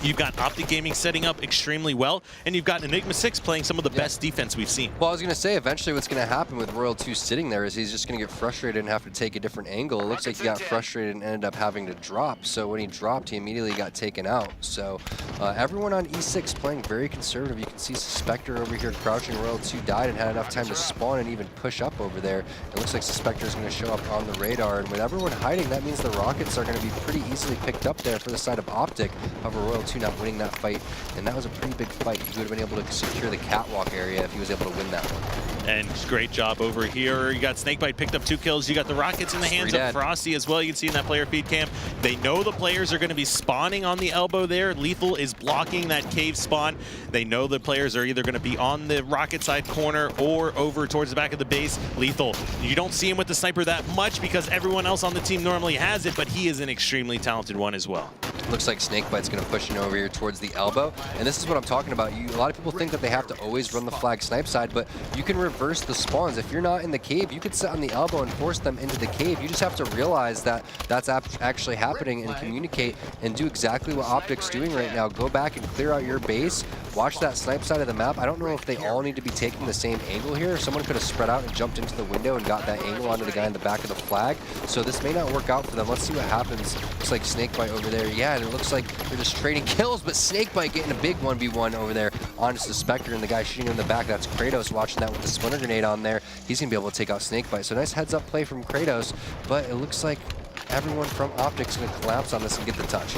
You've got Optic Gaming setting up extremely well, and you've got Enigma6 playing some of the best defense we've seen. Well, I was going to say, eventually what's going to happen with Royal 2 sitting there is he's just going to get frustrated and have to take a different angle. It looks like he got frustrated and ended up having to drop. So when he dropped, he immediately got taken out. So everyone on E6 playing very conservative. You can see Suspector over here crouching. Royal 2 died and had enough time to spawn and even push up over there. It looks like Suspector is going to show up on the radar. And with everyone hiding, that means the rockets are going to be pretty easily picked up there for the side of Optic. However, Royal 2 not winning that fight, and that was a pretty big fight. He would have been able to secure the catwalk area if he was able to win that one. And great job over here. You got Snakebite picked up 2 kills. You got the rockets in the hands of Frosty as well. You can see in that player feed cam. They know the players are going to be spawning on the elbow there. Lethal is blocking that cave spawn. They know the players are either going to be on the rocket side corner or over towards the back of the base. Lethal, you don't see him with the sniper that much because everyone else on the team normally has it, but he is an extremely talented one as well. Looks like Snakebite's going to push in over here towards the elbow, and this is what I'm talking about. A lot of people think that they have to always run the flag snipe side, but you can reverse the spawns. If you're not in the cave, you could sit on the elbow and force them into the cave. You just have to realize that that's actually happening and communicate and do exactly what Optic's doing right now. Go back and clear out your base. Watch that snipe side of the map. I don't know if they all need to be taking the same angle here. Someone could have spread out and jumped into the window and got that angle onto the guy in the back of the flag. So this may not work out for them. Let's see what happens. Looks like Snakebite over there. Yeah, and it looks like they're just trading kills, but Snakebite getting a big 1v1 over there on Suspector, and the guy shooting in the back, that's Kratos watching that with the splinter grenade on there. He's going to be able to take out Snakebite. So nice heads up play from Kratos, but it looks like everyone from Optic's going to collapse on this and get the touch.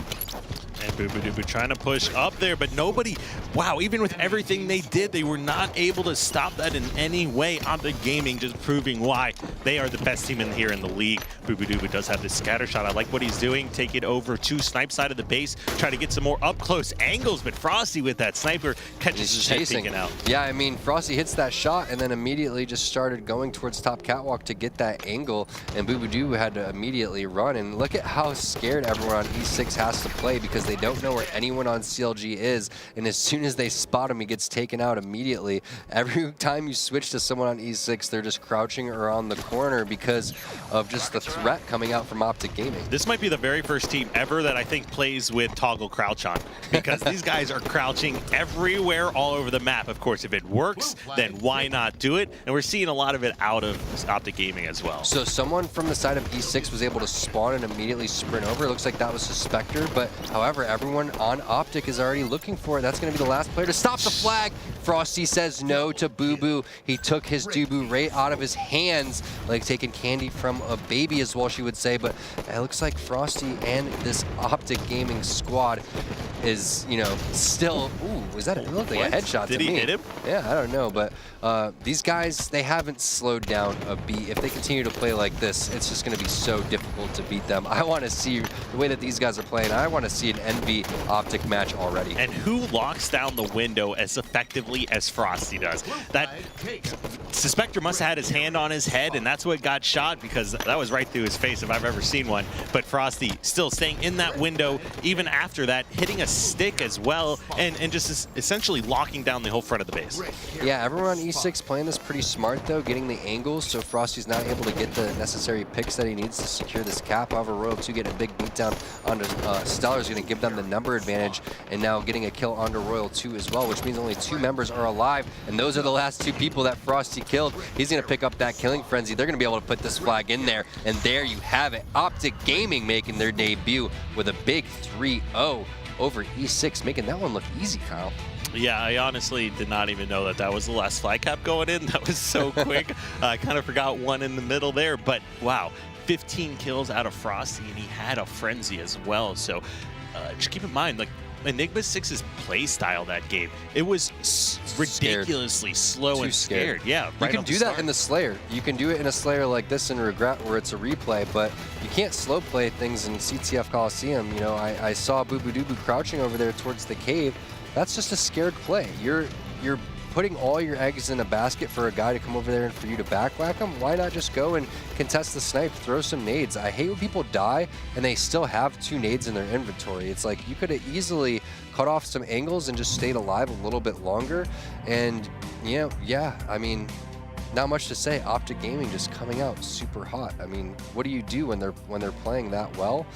And Boo trying to push up there, but nobody, wow, even with everything they did, they were not able to stop that in any way. Optic Gaming just proving why they are the best team in here in the league. Boo does have this scatter shot. I like what he's doing. Take it over to snipe side of the base, try to get some more up close angles, but Frosty with that sniper catches his head peeking out. Yeah, I mean, Frosty hits that shot and then immediately just started going towards top catwalk to get that angle, and Boo had to immediately run. And look at how scared everyone on E6 has to play because they don't know where anyone on CLG is, and as soon as they spot him, he gets taken out immediately. Every time you switch to someone on E6, they're just crouching around the corner because of just the threat coming out from Optic Gaming. This might be the very first team ever that I think plays with toggle crouch on, because these guys are crouching everywhere all over the map. Of course, if it works, then why not do it? And we're seeing a lot of it out of Optic Gaming as well. So someone from the side of E6 was able to spawn and immediately sprint over. It looks like that was Suspector, but however, everyone on Optic is already looking for it. That's going to be the last player to stop the flag. Frosty says no to Boo. He took his Doo-Boo right out of his hands, like taking candy from a baby as well, she would say. But it looks like Frosty and this Optic Gaming squad is, you know, still, ooh, was that it looked like a headshot to me. Did he hit him? Yeah, I don't know, but these guys, they haven't slowed down a beat. If they continue to play like this, it's just going to be so difficult to beat them. I want to see the way that these guys are playing. I want to see an NV Optic match already. And who locks down the window as effectively as Frosty does? That Suspector must have had his hand on his head, and that's what got shot, because that was right through his face if I've ever seen one. But Frosty still staying in that window even after that, hitting a stick as well, and just essentially locking down the whole front of the base. Yeah, everyone on E6 playing this pretty smart though, getting the angles, so Frosty's not able to get the necessary picks that he needs to secure this cap. However, Royal 2 getting a big beatdown onto Stellar is going to give them the number advantage, and now getting a kill onto Royal 2 as well, which means only 2 members are alive, and those are the last 2 people that Frosty killed. He's going to pick up that killing frenzy. They're going to be able to put this flag in there, and there you have it. Optic Gaming making their debut with a big 3-0 over E6, making that one look easy, Kyle. Yeah, I honestly did not even know that that was the last flag cap going in. That was so quick. I kind of forgot one in the middle there, but wow, 15 kills out of Frosty, and he had a frenzy as well. So just keep in mind, like, Enigma6's play style that game, it was ridiculously slow and scared. Yeah, right. You can do that in the Slayer. You can do it in a Slayer like this in Regret, where it's a replay, but you can't slow play things in CTF Coliseum. You know, I saw Boo crouching over there towards the cave. That's just a scared play. You're putting all your eggs in a basket for a guy to come over there and for you to backwhack him, why not just go and contest the snipe, throw some nades? I hate when people die and they still have 2 nades in their inventory. It's like you could have easily cut off some angles and just stayed alive a little bit longer. And, you know, yeah, I mean, not much to say. Optic Gaming just coming out super hot. I mean, what do you do when they're playing that well?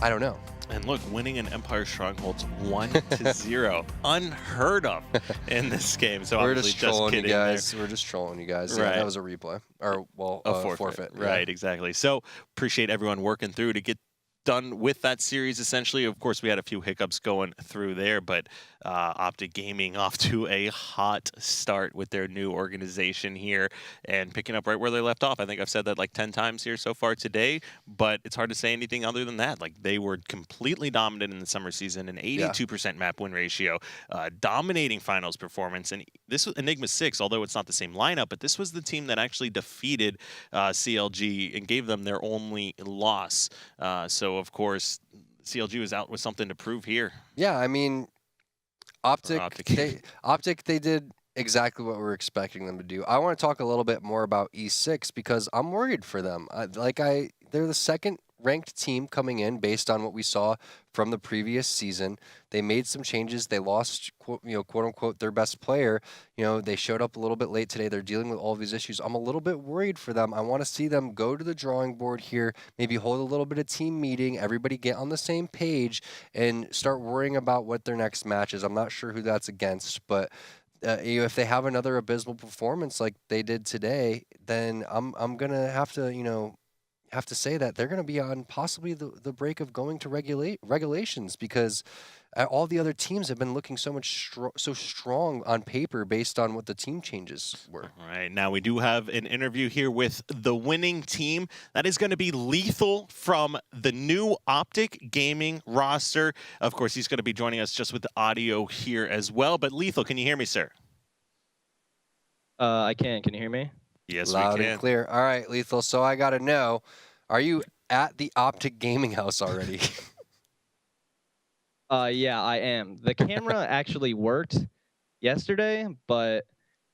I don't know. And look, winning an Empire Strongholds 1-0, unheard of in this game. So we're obviously just trolling you guys. there. We're just trolling you guys. Right. Yeah, that was a replay, or well, a forfeit. Right, exactly. So appreciate everyone working through to get done with that series. Essentially, of course, we had a few hiccups going through there, but Optic Gaming off to a hot start with their new organization here and picking up right where they left off. I think I've said that like 10 times here so far today, but it's hard to say anything other than that. Like, they were completely dominant in the summer season, an 82% map win ratio, dominating finals performance. And this was Enigma6, although it's not the same lineup, but this was the team that actually defeated CLG and gave them their only loss. So of course, CLG was out with something to prove here. Yeah, I mean, Optic, they did exactly what we were expecting them to do. I want to talk a little bit more about E6 because I'm worried for them. They're the second ranked team coming in based on what we saw from the previous season. They made some changes. They lost, quote unquote, their best player. You know, they showed up a little bit late today. They're dealing with all of these issues. I'm a little bit worried for them. I want to see them go to the drawing board here, maybe hold a little bit of team meeting, everybody get on the same page and start worrying about what their next match is. I'm not sure who that's against, but if they have another abysmal performance like they did today, then I'm gonna have to say that they're going to be on possibly the break of going to regulations because all the other teams have been looking so strong on paper based on what the team changes were. All right, now we do have an interview here with the winning team. That is going to be Lethal from the new Optic Gaming roster. Of course, he's going to be joining us just with the audio here as well. But Lethal, can you hear me, sir? I can. Can you hear me? Yes, Loud we can. and clear. All right, Lethal. So I got to know, are you at the Optic Gaming house already? Yeah, I am. The camera actually worked yesterday, but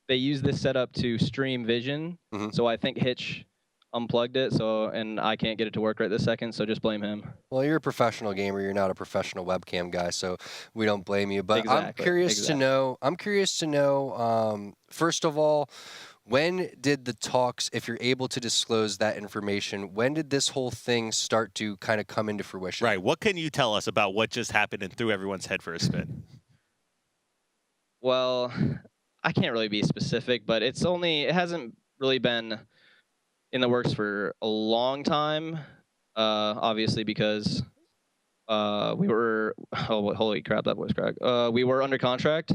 they used this setup to stream vision. So I think Hitch unplugged it, and I can't get it to work right this second, so just blame him. Well, you're a professional gamer. You're not a professional webcam guy, so we don't blame you. But I'm curious to know, first of all, when did the talks, if you're able to disclose that information, when did this whole thing start to kind of come into fruition? Right. What can you tell us about what just happened and threw everyone's head for a spin? Well, I can't really be specific, but it hasn't really been in the works for a long time, obviously because we were, holy crap, that voice crack. We were under contract.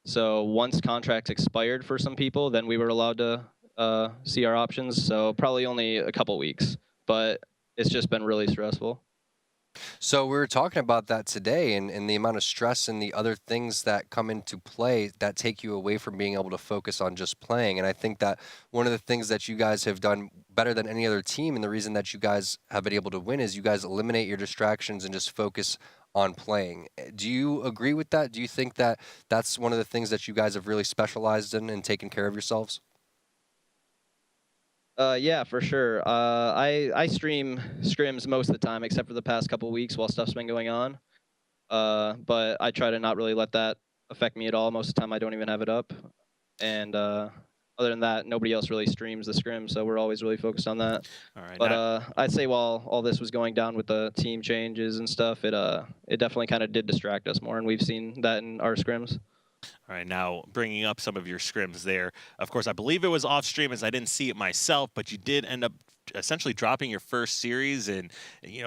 So once contracts expired for some people, then we were allowed to see our options. So probably only a couple weeks, but it's just been really stressful. So we were talking about that today and the amount of stress and the other things that come into play that take you away from being able to focus on just playing. And I think that one of the things that you guys have done better than any other team, and the reason that you guys have been able to win, is you guys eliminate your distractions and just focus on playing. Do you agree with that? Do you think that that's one of the things that you guys have really specialized in and taken care of yourselves? Yeah, for sure. I stream scrims most of the time, except for the past couple weeks while stuff's been going on. But I try to not really let that affect me at all. Most of the time, I don't even have it up. And other than that, nobody else really streams the scrim, so we're always really focused on that. All right. But I'd say while all this was going down with the team changes and stuff, it definitely kind of did distract us more, and we've seen that in our scrims. All right, now bringing up some of your scrims there. Of course, I believe it was off stream as I didn't see it myself, but you did end up essentially dropping your first series and,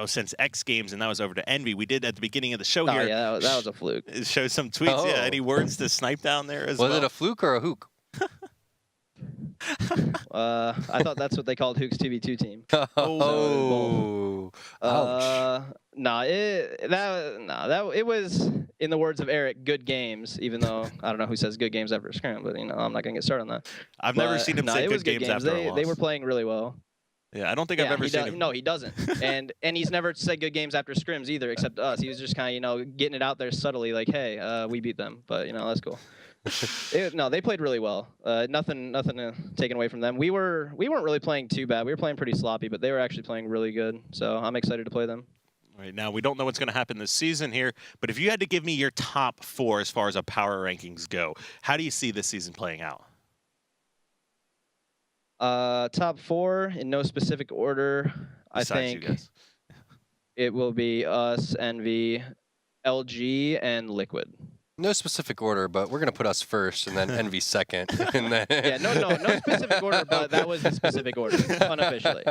since X Games, and that was over to Envy. We did at the beginning of the show here. Yeah, that was a fluke. Show some tweets. Oh. Yeah, any words to snipe down there as well? Was it a fluke or a hook? I thought that's what they called Hook's 2v2 team. Oh, ouch. It was, in the words of Eric, good games. Even though I don't know who says good games after a scrim, but I'm not gonna get started on that. I've never seen him say good games after a loss. They were playing really well. Yeah, I don't think I've ever seen him. No, he doesn't. and he's never said good games after scrims either, except to us. He was just kind of, getting it out there subtly, like, hey, we beat them, but that's cool. No, they played really well. Nothing taken away from them. We weren't really playing too bad. We were playing pretty sloppy, but they were actually playing really good. So I'm excited to play them. Right now, we don't know what's going to happen this season here, but if you had to give me your top 4 as far as our power rankings go, how do you see this season playing out? Top 4 in no specific order. Besides I think you guys. it will be us, Envy, LG, and Liquid. No specific order, but we're gonna put us first, and then Envy second. And then Yeah, no specific order, but that was the specific order, unofficially.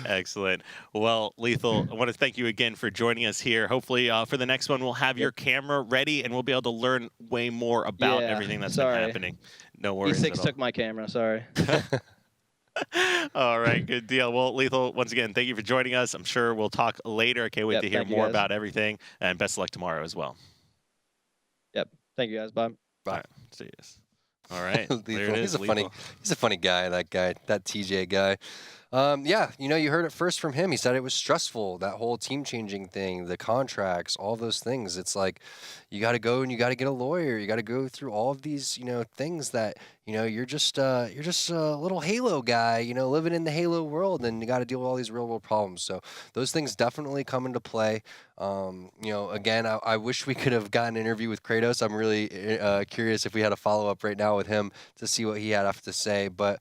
Excellent. Well, Lethal, I want to thank you again for joining us here. Hopefully, for the next one, we'll have your camera ready, and we'll be able to learn way more about everything that's been happening. No worries. E6 took my camera. Sorry. All right, good deal. Well, Lethal, once again, thank you for joining us. I'm sure we'll talk later. I can't wait to hear more about everything, and best of luck tomorrow as well. Yep. Thank you, guys. Bye. Bye. All right. See you. All right. There it is. He's a funny guy. That TJ guy. Yeah, you heard it first from him. He said it was stressful, that whole team changing thing, the contracts, all those things. It's like you got to go and you got to get a lawyer. You got to go through all of these, things that, you're just a little Halo guy, living in the Halo world, and you got to deal with all these real world problems. So those things definitely come into play. Again, I wish we could have gotten an interview with Kratos. I'm really curious if we had a follow-up right now with him to see what he had to say. But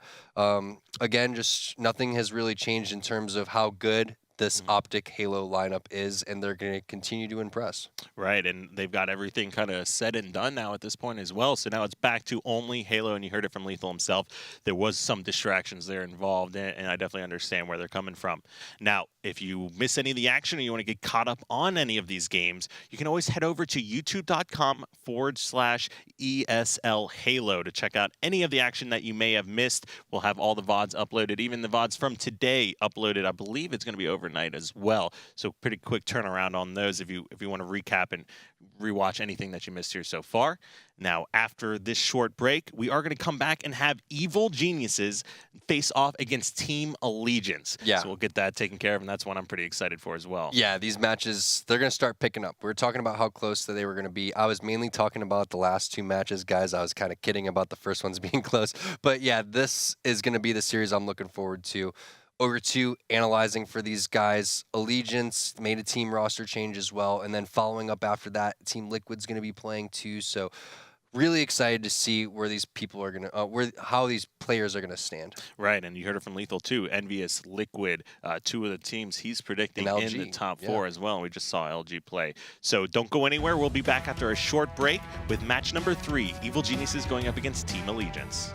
again, just nothing has really changed in terms of how good this Optic Halo lineup is, and they're going to continue to impress. Right, and they've got everything kind of said and done now at this point as well. So now it's back to only Halo, and you heard it from Lethal himself. There was some distractions there involved, and I definitely understand where they're coming from. Now, if you miss any of the action or you want to get caught up on any of these games, you can always head over to youtube.com/ESL Halo to check out any of the action that you may have missed. We'll have all the VODs uploaded, even the VODs from today uploaded. I believe it's going to be overnight as well. So pretty quick turnaround on those if you want to recap and rewatch anything that you missed here so far. Now, after this short break, we are going to come back and have Evil Geniuses face off against Team Allegiance. Yeah. So we'll get that taken care of, and that's one I'm pretty excited for as well. Yeah, these matches, they're going to start picking up. We were talking about how close they were going to be. I was mainly talking about the last 2 matches, guys. I was kind of kidding about the first ones being close. But yeah, this is going to be the series I'm looking forward to. Over to analyzing for these guys. Allegiance made a team roster change as well, and then following up after that, Team Liquid's going to be playing too. So really excited to see where these people are going to, how these players are going to stand. Right, and you heard it from Lethal too. Envious, Liquid, 2 of the teams he's predicting in the top 4 as well. We just saw LG play. So don't go anywhere. We'll be back after a short break with match number 3. Evil Geniuses going up against Team Allegiance.